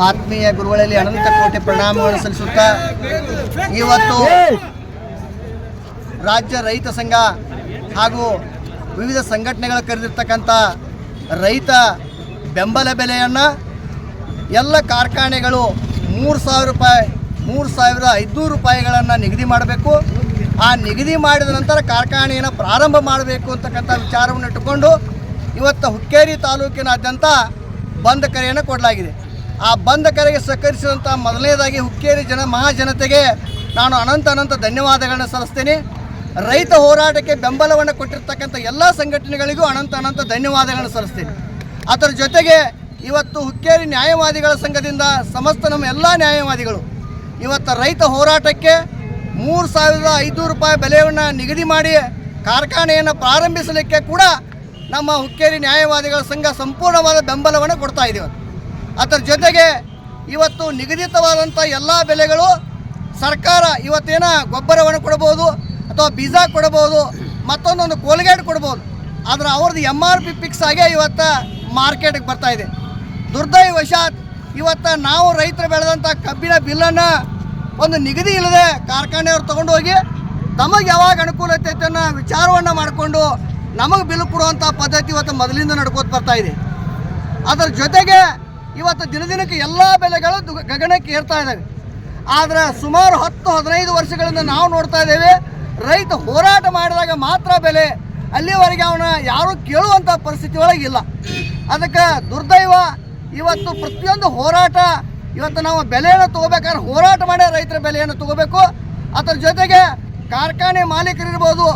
ಆತ್ಮೀಯ ಗುರುಗಳಲ್ಲಿ ಅನಂತ ಕೋಟಿ ಪ್ರಣಾಮಗಳನ್ನು ಸಲ್ಲಿಸುತ್ತಾ ಇವತ್ತು ರಾಜ್ಯ ರೈತ ಸಂಘ ಹಾಗೂ ವಿವಿಧ ಸಂಘಟನೆಗಳು ಕರೆದಿರ್ತಕ್ಕಂಥ ರೈತ ಬೆಂಬಲ ಬೆಲೆಯನ್ನು ಎಲ್ಲ ಕಾರ್ಖಾನೆಗಳು 3,000 ರೂಪಾಯಿ 3,500 ರೂಪಾಯಿಗಳನ್ನು ನಿಗದಿ ಮಾಡಬೇಕು. ಆ ನಿಗದಿ ಮಾಡಿದ ನಂತರ ಕಾರ್ಖಾನೆಯನ್ನು ಪ್ರಾರಂಭ ಮಾಡಬೇಕು ಅಂತಕ್ಕಂಥ ವಿಚಾರವನ್ನು ಇಟ್ಟುಕೊಂಡು ಇವತ್ತು ಹುಕ್ಕೇರಿ ತಾಲೂಕಿನಾದ್ಯಂತ ಬಂದ್ ಕರೆಯನ್ನು ಕೊಡಲಾಗಿದೆ. ಆ ಬಂದ್ ಕರೆಗೆ ಸಹಕರಿಸಿದಂಥ ಮೊದಲನೇದಾಗಿ ಹುಕ್ಕೇರಿ ಮಹಾಜನತೆಗೆ ನಾನು ಅನಂತ ಧನ್ಯವಾದಗಳನ್ನು ಸಲ್ಲಿಸ್ತೀನಿ. ರೈತ ಹೋರಾಟಕ್ಕೆ ಬೆಂಬಲವನ್ನು ಕೊಟ್ಟಿರ್ತಕ್ಕಂಥ ಎಲ್ಲ ಸಂಘಟನೆಗಳಿಗೂ ಅನಂತ ಧನ್ಯವಾದಗಳನ್ನು ಸಲ್ಲಿಸ್ತೀನಿ. ಅದರ ಜೊತೆಗೆ ಇವತ್ತು ಹುಕ್ಕೇರಿ ನ್ಯಾಯವಾದಿಗಳ ಸಂಘದಿಂದ ಸಮಸ್ತ ನಮ್ಮ ಎಲ್ಲ ನ್ಯಾಯವಾದಿಗಳು ಇವತ್ತು ರೈತ ಹೋರಾಟಕ್ಕೆ 3,500 ರೂಪಾಯಿ ಬೆಲೆಯನ್ನು ನಿಗದಿ ಮಾಡಿ ಕಾರ್ಖಾನೆಯನ್ನು ಪ್ರಾರಂಭಿಸಲಿಕ್ಕೆ ಕೂಡ ನಮ್ಮ ಹುಕ್ಕೇರಿ ನ್ಯಾಯವಾದಿಗಳ ಸಂಘ ಸಂಪೂರ್ಣವಾದ ಬೆಂಬಲವನ್ನು ಕೊಡ್ತಾ ಇದ್ದೀವಿ. ಅದರ ಜೊತೆಗೆ ಇವತ್ತು ನಿಗದಿತವಾದಂಥ ಎಲ್ಲ ಬೆಲೆಗಳು ಸರ್ಕಾರ ಇವತ್ತೇನ ಗೊಬ್ಬರವನ್ನು ಕೊಡ್ಬೋದು ಅಥವಾ ಬೀಜ ಕೊಡ್ಬೋದು, ಮತ್ತೊಂದೊಂದು ಕೋಲ್ಗೇಟ್ ಕೊಡ್ಬೋದು. ಆದರೆ ಅವ್ರದ್ದು MRP ಫಿಕ್ಸ್ ಆಗೇ ಇವತ್ತು ಮಾರ್ಕೆಟಿಗೆ ಬರ್ತಾಯಿದೆ. ದುರ್ದೈವಶಾತ್ ಇವತ್ತು ನಾವು ರೈತರು ಬೆಳೆದಂಥ ಕಬ್ಬಿನ ಬಿಲ್ಲನ್ನು ಒಂದು ನಿಗದಿ ಇಲ್ಲದೆ ಕಾರ್ಖಾನೆಯವ್ರು ತೊಗೊಂಡು ಹೋಗಿ ತಮಗೆ ಯಾವಾಗ ಅನುಕೂಲತೆ ಅನ್ನೋ ವಿಚಾರವನ್ನು ಮಾಡಿಕೊಂಡು ನಮಗೆ ಬಿಲ್ ಕೊಡುವಂಥ ಪದ್ಧತಿ ಇವತ್ತು ಮೊದಲಿಂದ ನಡ್ಕೋತ ಬರ್ತಾಯಿದೆ. ಅದರ ಜೊತೆಗೆ ಇವತ್ತು ದಿನದಿನಕ್ಕೆ ಎಲ್ಲ ಬೆಲೆಗಳು ಗಗನಕ್ಕೆ ಏರ್ತಾ ಇದ್ದಾವೆ. ಆದರೆ ಸುಮಾರು 10-15 ವರ್ಷಗಳಿಂದ ನಾವು ನೋಡ್ತಾ ಇದ್ದೇವೆ, ರೈತ ಹೋರಾಟ ಮಾಡಿದಾಗ ಮಾತ್ರ ಬೆಲೆ, ಅಲ್ಲಿವರೆಗೆ ಅವನ ಯಾರೂ ಕೇಳುವಂಥ ಪರಿಸ್ಥಿತಿ ಒಳಗಿಲ್ಲ. ಅದಕ್ಕೆ ದುರ್ದೈವ ಇವತ್ತು ಪ್ರತಿಯೊಂದು ಹೋರಾಟ ಇವತ್ತು ನಾವು ಬೆಲೆಯನ್ನು ತೊಗೋಬೇಕಾದ್ರೆ ಹೋರಾಟ ಮಾಡಿ ರೈತರ ಬೆಲೆಯನ್ನು ತೊಗೋಬೇಕು. ಅದರ ಜೊತೆಗೆ ಕಾರ್ಖಾನೆ ಮಾಲೀಕರಿರ್ಬೋದು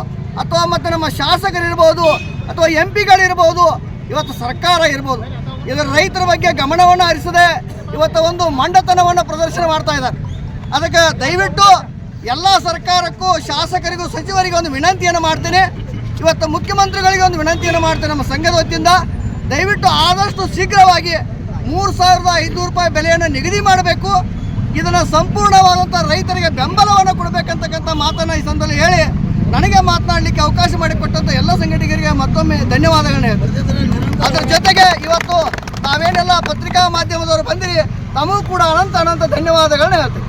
ಅಥವಾ ಮತ್ತು ನಮ್ಮ ಶಾಸಕರಿರ್ಬೋದು ಅಥವಾ MP ಗಳಿರ್ಬೋದು, ಇವತ್ತು ಸರ್ಕಾರ ಇರ್ಬೋದು, ಇದರ ರೈತರ ಬಗ್ಗೆ ಗಮನವನ್ನು ಹರಿಸದೆ ಇವತ್ತು ಒಂದು ಮಂಡತನವನ್ನು ಪ್ರದರ್ಶನ ಮಾಡ್ತಾ ಇದ್ದಾರೆ. ಅದಕ್ಕೆ ದಯವಿಟ್ಟು ಎಲ್ಲ ಸರ್ಕಾರಕ್ಕೂ ಶಾಸಕರಿಗೂ ಸಚಿವರಿಗೆ ಒಂದು ವಿನಂತಿಯನ್ನು ಮಾಡ್ತೇನೆ, ಇವತ್ತು ಮುಖ್ಯಮಂತ್ರಿಗಳಿಗೆ ಒಂದು ವಿನಂತಿಯನ್ನು ಮಾಡ್ತೇನೆ. ನಮ್ಮ ಸಂಘದ ವತಿಯಿಂದ ದಯವಿಟ್ಟು ಆದಷ್ಟು ಶೀಘ್ರವಾಗಿ 3,500 ರೂಪಾಯಿ ಬೆಲೆಯನ್ನು ನಿಗದಿ ಮಾಡಬೇಕು. ಇದನ್ನು ಸಂಪೂರ್ಣವಾದಂಥ ರೈತರಿಗೆ ಬೆಂಬಲವನ್ನು ಕೊಡಬೇಕಂತಕ್ಕಂಥ ಮಾತನ್ನು ಈ ಸಂದರ್ಭದಲ್ಲಿ ಹೇಳಿ ನನಗೆ ಮಾತನಾಡಲಿಕ್ಕೆ ಅವಕಾಶ ಮಾಡಿಕೊಟ್ಟಂಥ ಎಲ್ಲ ಸಂಘಟಕರಿಗೆ ಮತ್ತೊಮ್ಮೆ ಧನ್ಯವಾದಗಳನ್ನ ಹೇಳ್ತೀನಿ. ಅದರ ಜೊತೆಗೆ ಇವತ್ತು ತಾವೇನೆಲ್ಲ ಪತ್ರಿಕಾ ಮಾಧ್ಯಮದವರು ಬಂದಿರಿ, ತಮಗೂ ಕೂಡ ಅನಂತ ಧನ್ಯವಾದಗಳನ್ನ ಹೇಳ್ತೀನಿ.